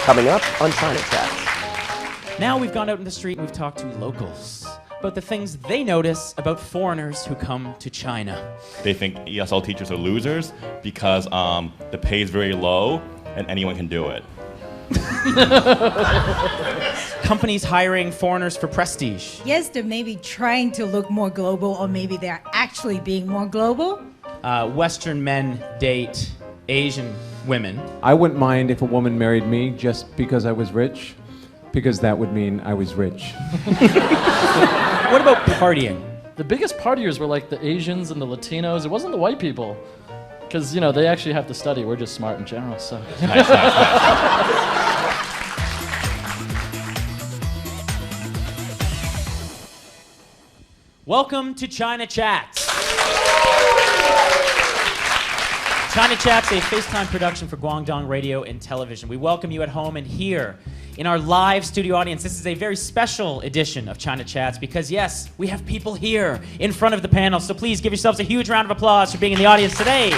Coming up on China Chats. Now we've gone out in the street and we've talked to locals about the things they notice about foreigners who come to China. They think ESL teachers are losers because the pay is very low and anyone can do it. Companies hiring foreigners for prestige. Yes, they're maybe trying to look more global, or maybe they're actually being more global. Western men date Asian women. I wouldn't mind if a woman married me just because I was rich, because that would mean I was rich. What about partying? The biggest partiers were like the Asians and the Latinos. It wasn't the white people. Because, you know, they actually have to study. We're just smart in general, so. Nice. Welcome to China Chats. China Chats, a FaceTime production for Guangdong Radio and Television. We welcome you at home and here in our live studio audience. This is a very special edition of China Chats because, yes, we have people here in front of the panel. So please give yourselves a huge round of applause for being in the audience today.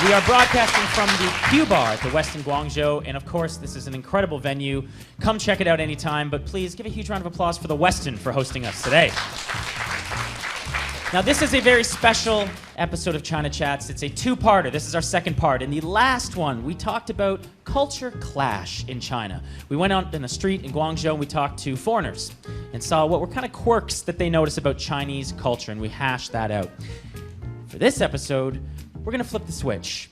We are broadcasting from the Chiu bar at the Westin Guangzhou, and of course, this is an incredible venue. Come check it out anytime, but please give a huge round of applause for the Westin for hosting us today. Now, this is a very special episode of China Chats. It's a two-parter. This is our second part. In the last one, we talked about culture clash in China. We went out in the street in Guangzhou and we talked to foreigners and saw what were kind of quirks that they notice about Chinese culture, and we hashed that out. For this episode, we're going to flip the switch.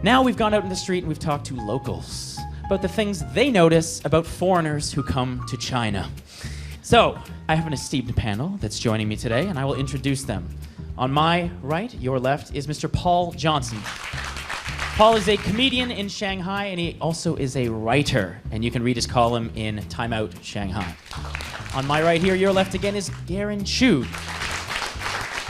Now we've gone out in the street and we've talked to locals about the things they notice about foreigners who come to China. So, I have an esteemed panel that's joining me today, and I will introduce them. On my right, your left, is Mr. Paul Johnson. Paul is a comedian in Shanghai, and he also is a writer, and you can read his column in Time Out Shanghai. On my right here, your left again, is Garron Chiu.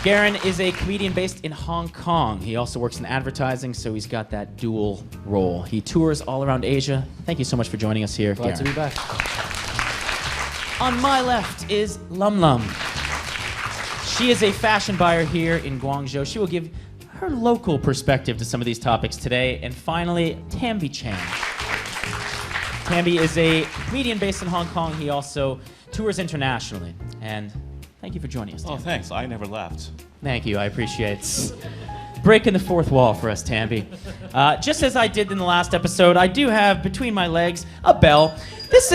Garron is a comedian based in Hong Kong. He also works in advertising, so he's got that dual role. He tours all around Asia. Thank you so much for joining us here, Glad Garron. to be back. On my left is Lum Lum. She is a fashion buyer here in Guangzhou. She will give her local perspective to some of these topics today. And finally, Tamby Chan. Tamby is a comedian based in Hong Kong. He also tours internationally. And thank you for joining us, Tamby. Oh, thanks. I never left. Thank you. I appreciate it. Breaking the fourth wall for us, Tamby. Just as I did in the last episode, I do have between my legs a bell. This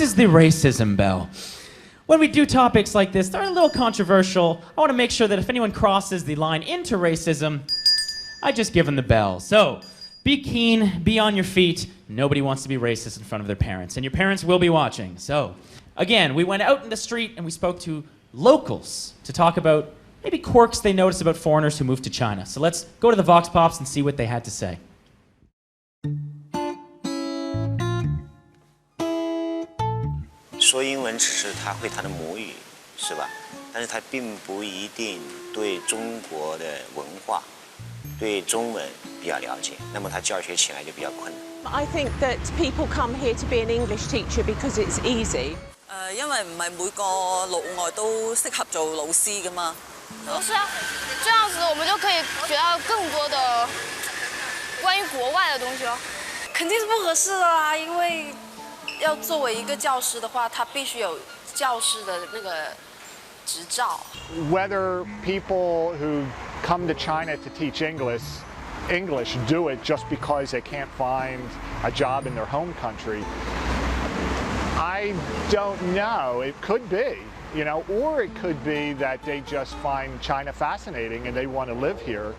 is the racism bell. When we do topics like this, they're a little controversial. I want to make sure that if anyone crosses the line into racism, I just give them the bell. So, be keen, be on your feet. Nobody wants to be racist in front of their parents, and your parents will be watching. So, again, we went out in the street and we spoke to locals to talk about maybe quirks they notice about foreigners who move to China. So let's go to the Vox Pops and see what they had to say. 说英文只是他会他的母语，是吧？但是他并不一定对中国的文化、对中文比较了解，那么他教学起来就比较困难。I think that people come here to be an English teacher because it's easy. 因為唔係每個老外都適合做老師㗎嘛。不是啊，这样子我们就可以学到更多的关于国外的东西了。肯定是不合适的啦，因为要作为一个教师的话，他必须有教师的那个执照。Whether people who come to China to teach English do it just because they can't find a job in their home country, I don't know. It could be, you know, or it could be that they just find China fascinating and they want to live here.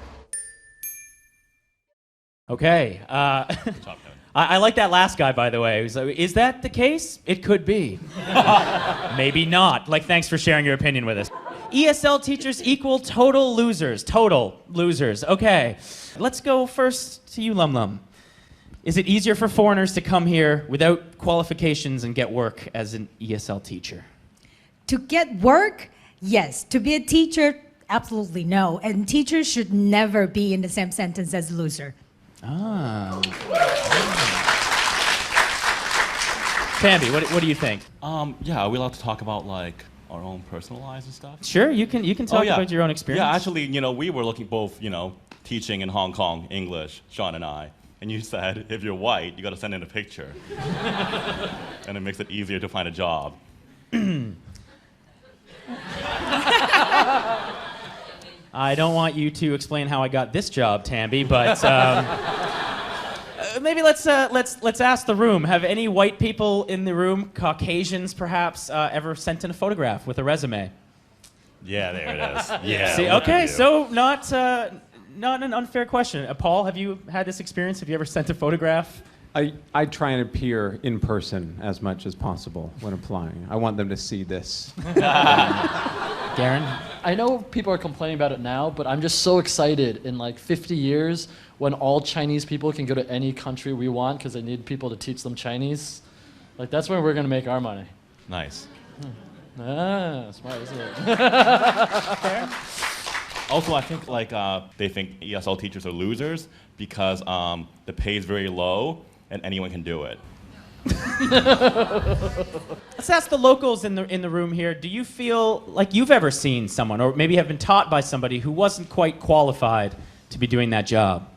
Okay. I like that last guy, by the way. He's like, is that the case? It could be. Maybe not. Like, thanks for sharing your opinion with us. ESL teachers equal total losers. Total losers. Okay. Let's go first to you, Lum Lum. Is it easier for foreigners to come here without qualifications and get work as an ESL teacher? To get work, yes. To be a teacher, absolutely no. And teachers should never be in the same sentence as loser. Ah. Tamby, what do you think? Yeah, are we allowed to talk about like our own personal lives and stuff? Sure, you can talk about your own experience. Yeah, actually, you know, we were looking both, you know, teaching in Hong Kong English, Sean and I, and you said, if you're white, you got to send in a picture. And it makes it easier to find a job. I don't want you to explain how I got this job, Tamby, but maybe let's ask the room. Have any white people in the room, Caucasians perhaps, ever sent in a photograph with a resume? Yeah, there it is. Yeah. See, okay, so not an unfair question. Paul, have you had this experience? Have you ever sent a photograph? I try and appear in person as much as possible when applying. I want them to see this. Garron? I know people are complaining about it now, but I'm just so excited in like 50 years when all Chinese people can go to any country we want because they need people to teach them Chinese. Like, that's when we're going to make our money. Nice. Smart, isn't it? Also, I think they think ESL teachers are losers because the pay is very low and anyone can do it. Let's ask the locals in the room here. Do you feel like you've ever seen someone, or maybe have been taught by somebody who wasn't quite qualified to be doing that job?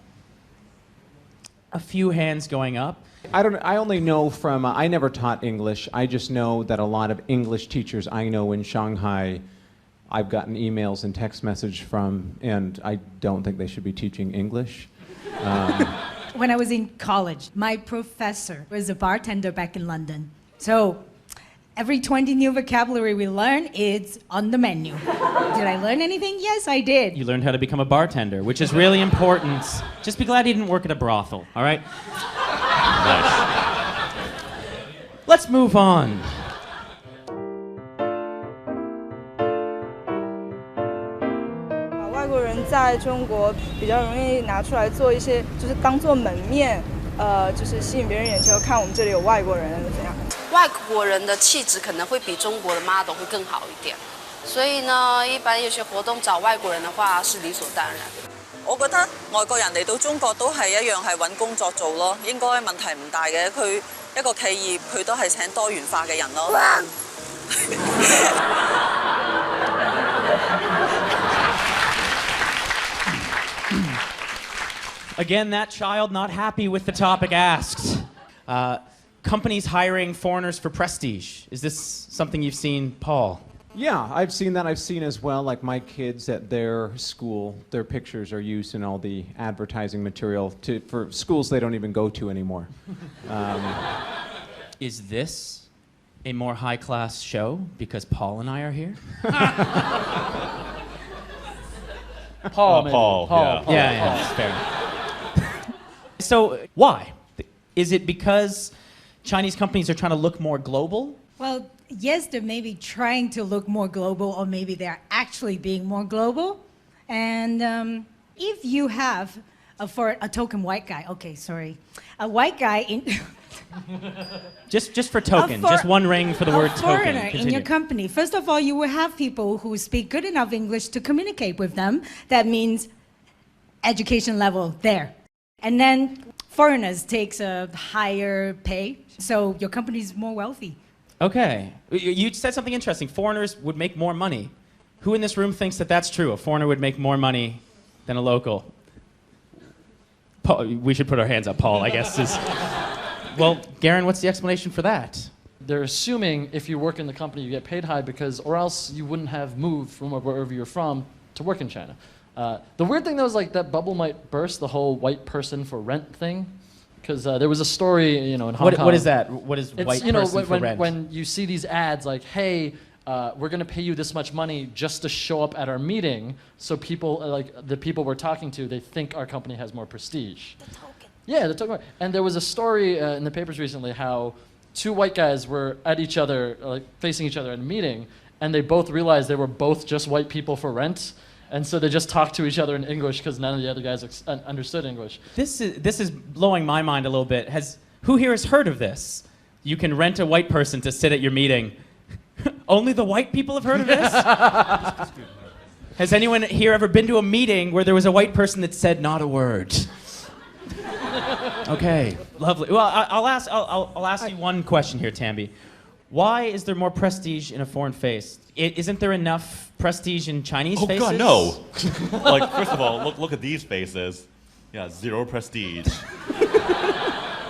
A few hands going up. I only know from, I never taught English. I just know that a lot of English teachers I know in Shanghai, I've gotten emails and text message from, and I don't think they should be teaching English. When I was in college, my professor was a bartender back in London. So every 20 new vocabulary we learn, it's on the menu. Did I learn anything? Yes, I did. You learned how to become a bartender, which is really important. Just be glad you didn't work at a brothel, all right? Nice. Let's move on. model 会更好一点，所以呢，一般有些活动找外国人的话是理所当然。我覺得外國人嚟到中國都係一樣係揾工作做咯，應該問題唔大嘅。佢一個企業佢都係請多元化嘅人咯。Again, that child not happy with the topic asked. Companies hiring foreigners for prestige. Is this something you've seen, Paul? Yeah, I've seen that. I've seen as well, like my kids at their school, their pictures are used in all the advertising material for schools they don't even go to anymore. Is this a more high-class show because Paul and I are here? Paul, Paul. Yeah, fair. So, why? Is it because Chinese companies are trying to look more global? Well, yes, they're maybe trying to look more global, or maybe they're actually being more global. And if you have for a token white guy, okay, sorry, a white guy in just for token, just one ring for the word token. A foreigner in your company. First of all, you will have people who speak good enough English to communicate with them. That means education level there. And then foreigners takes a higher pay, so your company is more wealthy. Okay. You said something interesting. Foreigners would make more money. Who in this room thinks that that's true? A foreigner would make more money than a local? Paul, we should put our hands up, Paul, I guess. Well, Garron, what's the explanation for that? They're assuming if you work in the company, you get paid high or else you wouldn't have moved from wherever you're from to work in China. The weird thing, though, is like that bubble might burst, the whole white person for rent thing. Because there was a story, in Hong Kong. What is that? What is white person for rent? When you see these ads like, hey, we're going to pay you this much money just to show up at our meeting, so people, like the people we're talking to, they think our company has more prestige. The token. Yeah, the token. And there was a story in the papers recently how two white guys were at each other, like facing each other at a meeting, and they both realized they were both just white people for rent. And so they just talked to each other in English because none of the other guys understood English. This is blowing my mind a little bit. Who here has heard of this? You can rent a white person to sit at your meeting. Only the white people have heard of this? Has anyone here ever been to a meeting where there was a white person that said not a word? Okay, lovely. Well, I'll ask you one question here, Tamby. Why is there more prestige in a foreign face? Isn't there enough prestige in Chinese faces? Oh God, no! Like, first of all, look at these faces. Yeah, zero prestige.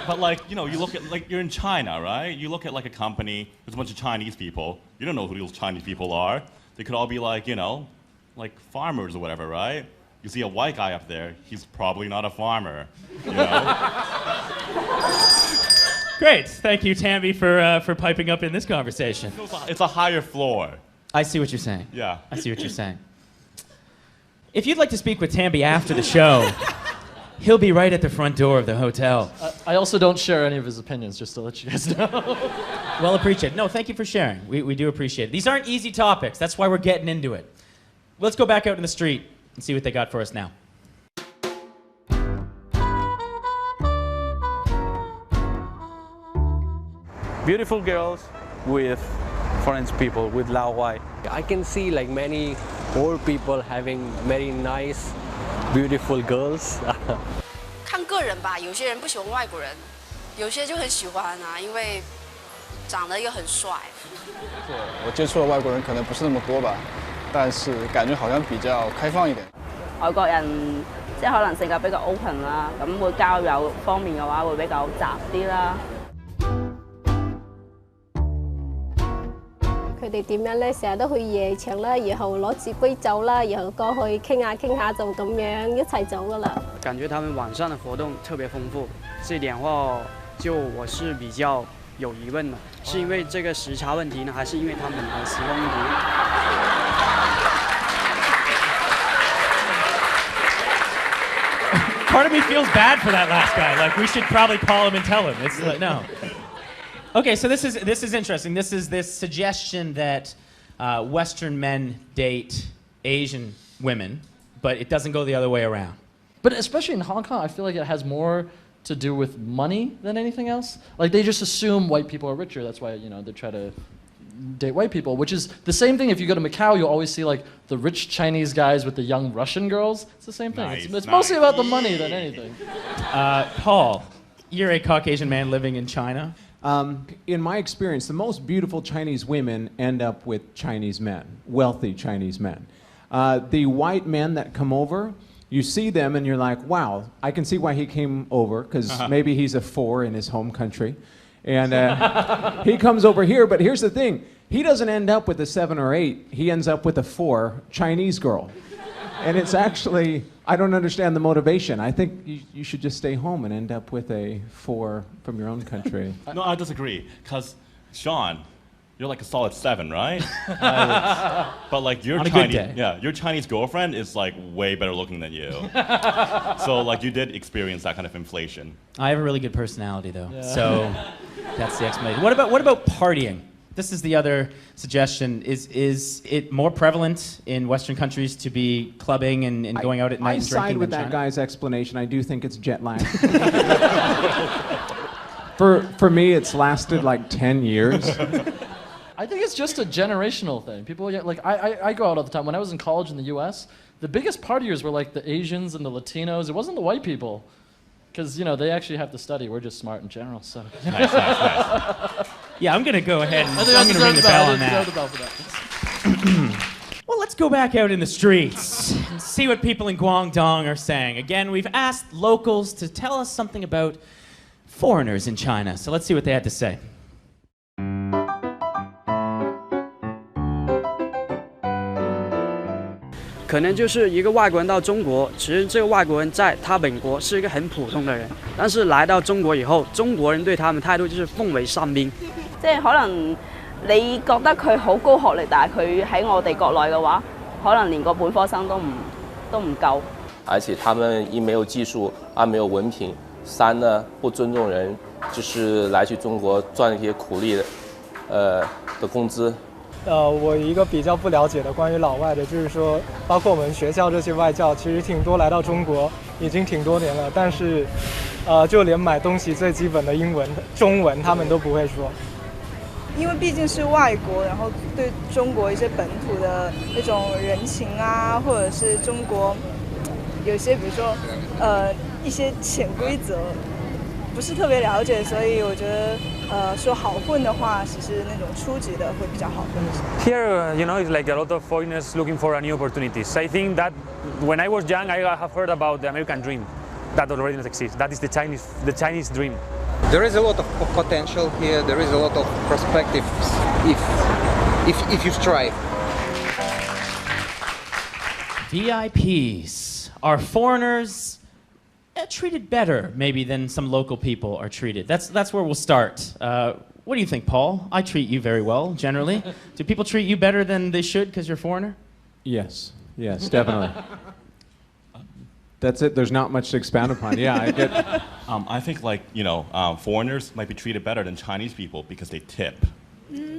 But like, you know, you look at, like, you're in China, right? You look at like a company, there's a bunch of Chinese people. You don't know who those Chinese people are. They could all be like, you know, like farmers or whatever, right? You see a white guy up there, he's probably not a farmer, you know? Great, thank you, Tamby, for piping up in this conversation. It's a higher floor. I see what you're saying. Yeah. I see what you're saying. If you'd like to speak with Tamby after the show, he'll be right at the front door of the hotel. I also don't share any of his opinions, just to let you guys know. Well appreciated. No, thank you for sharing. We do appreciate it. These aren't easy topics. That's why we're getting into it. Let's go back out in the street and see what they got for us now. Beautiful girls with foreign people, with Lao Wai. I can see like many old people having very nice, beautiful girls. 看个人吧，有些人不喜欢外国人，有些就很喜欢啊，因为长得又很帅。对，我接触的外国人可能不是那么多吧，但是感觉好像比较开放一点。外國人即係可能性格比較 open 啦，咁會交友方面嘅話會比較雜啲啦。佢哋點樣咧？成日都去夜場啦，然後攞自杯酒啦，然後過去傾下就咁樣一齊走噶啦。感覺他們晚上的活動特別豐富，這一點話就我是比較有疑問的，是因為這個時差問題呢，還是因為他們的習慣問題呢？ Part of me feels bad for that last guy. Like, we should probably call him and tell him. It's like, no. Okay, so this is interesting. This is this suggestion that Western men date Asian women, but it doesn't go the other way around. But especially in Hong Kong, I feel like it has more to do with money than anything else. Like, they just assume white people are richer. That's why, you know, they try to date white people, which is the same thing. If you go to Macau, you'll always see like the rich Chinese guys with the young Russian girls. It's the same thing. Nice, It's mostly about the money than anything. Paul, you're a Caucasian man living in China. In my experience, the most beautiful Chinese women end up with Chinese men, wealthy Chinese men. The white men that come over, you see them and you're like, wow, I can see why he came over, because maybe he's a 4 in his home country. And he comes over here, but here's the thing. He doesn't end up with a 7 or 8. He ends up with a 4 Chinese girl. And it's actually, I don't understand the motivation. I think you should just stay home and end up with a 4 from your own country. No, I disagree, because Sean, you're like a solid 7, right? But like your your Chinese girlfriend is like way better looking than you. So like you did experience that kind of inflation. I have a really good personality though, so that's the explanation. What about partying? This is the other suggestion. Is it more prevalent in Western countries to be clubbing and going out at night and drinking? I side with that China? guy's explanation. I do think it's jet lag. For me, it's lasted like 10 years. I think it's just a generational thing. People, like, I go out all the time. When I was in college in the U.S., the biggest partiers were like the Asians and the Latinos. It wasn't the white people. Because, you know, they actually have to study. We're just smart in general, so. Nice. Yeah, I'm going to go ahead and I'm going to ring the bell on that. Well, let's go back out in the streets and see what people in Guangdong are saying. Again, we've asked locals to tell us something about foreigners in China. So let's see what they had to say. 可能就是一个外国人到中國，其實這個外國人在他本國是一個很普通的人，但是來到中國以後，中國人對他們態度就是奉為上賓。即係可能你覺得佢好高學歷，但係佢喺我哋國內嘅話，可能連個本科生都唔夠。而且他們一沒有技術，二沒有文憑，三呢不尊重人，就是來去中國賺一些苦力的工資。 我一个比较不了解的关于老外的，就是说，包括我们学校这些外教，其实挺多来到中国已经挺多年了，但是，就连买东西最基本的英文、中文他们都不会说。因为毕竟是外国，然后对中国一些本土的那种人情啊，或者是中国有些比如说一些潜规则，不是特别了解，所以我觉得说好混的话，其实那种初级的会比较好混一些。Here, it's like a lot of foreigners looking for new opportunities. I think that when I was young, I have heard about the American dream that already doesn't exist. That is the Chinese dream. There is a lot of potential here. There is a lot of perspectives if you strive. VIPs are foreigners treated better maybe than some local people are treated. That's where we'll start. What do you think, Paul? I treat you very well, generally. Do people treat you better than they should because you're a foreigner? Yes, definitely. That's it. There's not much to expound upon. Yeah, I get. I think foreigners might be treated better than Chinese people because they tip.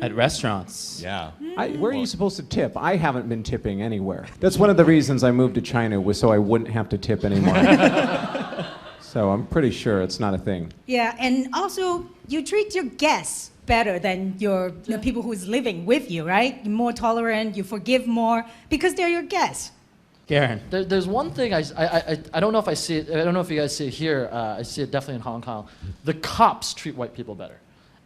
At restaurants. Yeah. Where are you supposed to tip? I haven't been tipping anywhere. That's one of the reasons I moved to China, was so I wouldn't have to tip anymore. So I'm pretty sure it's not a thing. Yeah, and also you treat your guests better than the people who's living with you, right? You're more tolerant, you forgive more because they're your guests. Garron. There's one thing I don't know if I see it. I don't know if you guys see it here. I see it definitely in Hong Kong. The cops treat white people better.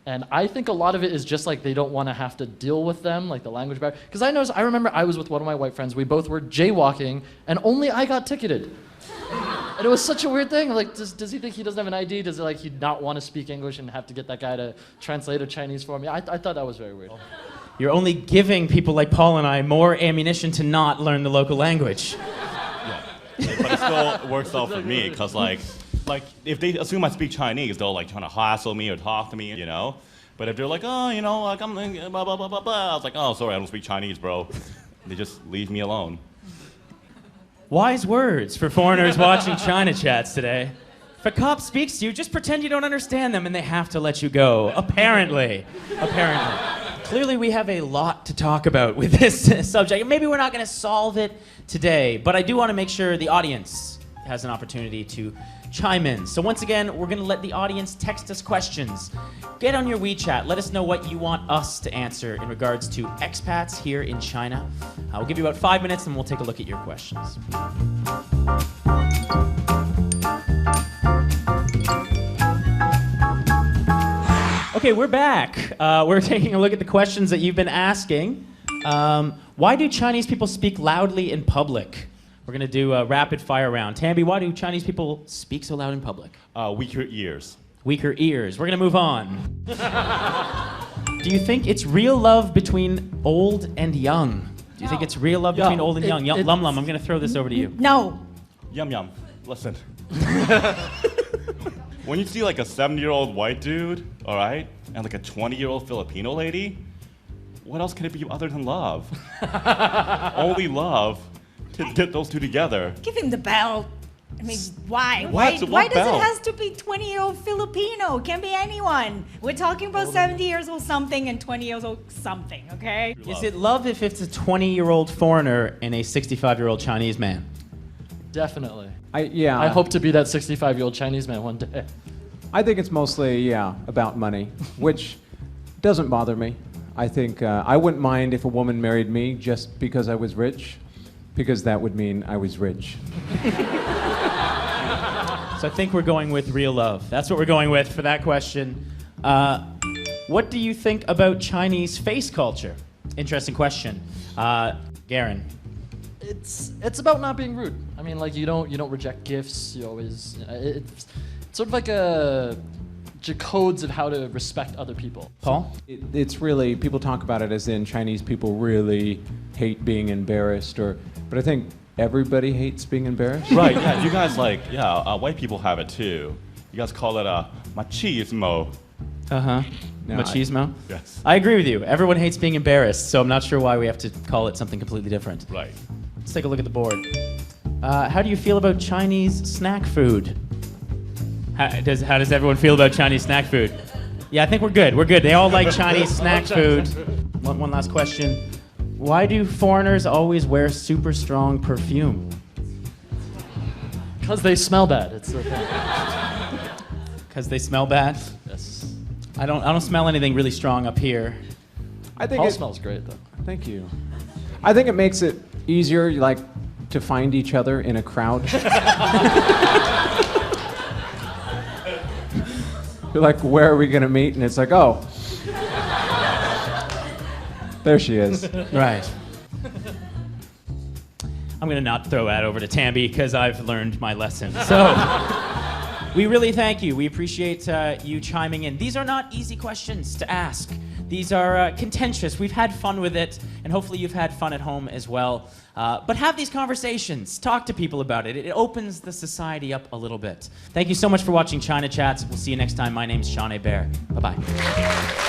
And I think a lot of it is just like they don't want to have to deal with them, like the language barrier. Because I remember I was with one of my white friends. We both were jaywalking, and only I got ticketed. And it was such a weird thing. Like, does he think he doesn't have an ID? Does he not want to speak English and have to get that guy to translate a Chinese for me? I thought that was very weird. You're only giving people like Paul and I more ammunition to not learn the local language. Yeah. But it still works out for me, because like if they assume I speak Chinese, they'll like trying to hassle me or talk to me, But if they're like, I'm blah blah blah blah blah, I was like, oh, sorry, I don't speak Chinese, bro. They just leave me alone. Wise words for foreigners watching China Chats today. If a cop speaks to you, just pretend you don't understand them and they have to let you go. Apparently. Clearly we have a lot to talk about with this subject. Maybe we're not going to solve it today, but I do want to make sure the audience has an opportunity to chime in. So once again, we're going to let the audience text us questions. Get on your WeChat. Let us know what you want us to answer in regards to expats here in China. We'll give you about 5 minutes and we'll take a look at your questions. Okay, we're back. We're taking a look at the questions that you've been asking. Why do Chinese people speak loudly in public? We're going to do a rapid fire round. Tamby, why do Chinese people speak so loud in public? Weaker ears. Weaker ears. We're going to move on. Do you think it's real love between old and young? Do you think it's real love between old and young? Lum Lum, I'm going to throw this over to you. No. Yum Yum. Listen. When you see like a 70-year-old white dude, all right, and like a 20-year-old Filipino lady, what else can it be other than love? Only love to get those two together. Give him the bell. I mean, why? What? Why does bell? it has to be 20-year-old Filipino? Can be anyone. We're talking about 70 years old something and 20 years old something, okay? Is it love if it's a 20-year-old foreigner and a 65-year-old Chinese man? Definitely. Yeah. I hope to be that 65-year-old Chinese man one day. I think it's mostly, about money, which doesn't bother me. I think I wouldn't mind if a woman married me just because I was rich, because that would mean I was rich. So I think we're going with real love. That's what we're going with for that question. What do you think about Chinese face culture? Interesting question. Garron. It's about not being rude. I mean, like you don't reject gifts. You always it's sort of like codes of how to respect other people. Paul? It's really, people talk about it as in Chinese people really hate being embarrassed, but I think everybody hates being embarrassed. Right, yeah, you guys white people have it too. You guys call it machismo. Uh-huh. No, Machismo? Yes. I agree with you. Everyone hates being embarrassed, so I'm not sure why we have to call it something completely different. Right. Let's take a look at the board. How do you feel about Chinese snack food? How does everyone feel about Chinese snack food? Yeah, I think we're good. We're good. They all like Chinese snack food. One last question. Why do foreigners always wear Super Strong Perfume? Because they smell bad. It's the thing. Because they smell bad? Yes. I don't smell anything really strong up here. I think Paul it smells great though. Thank you. I think it makes it easier, like, to find each other in a crowd. You're like, where are we going to meet? And it's like, oh. There she is. Right. I'm going to not throw that over to Tamby because I've learned my lesson. So, we really thank you. We appreciate you chiming in. These are not easy questions to ask. These are contentious. We've had fun with it, and hopefully you've had fun at home as well. But have these conversations. Talk to people about it. It opens the society up a little bit. Thank you so much for watching China Chats. We'll see you next time. My name's Sean Hebert. Bye-bye.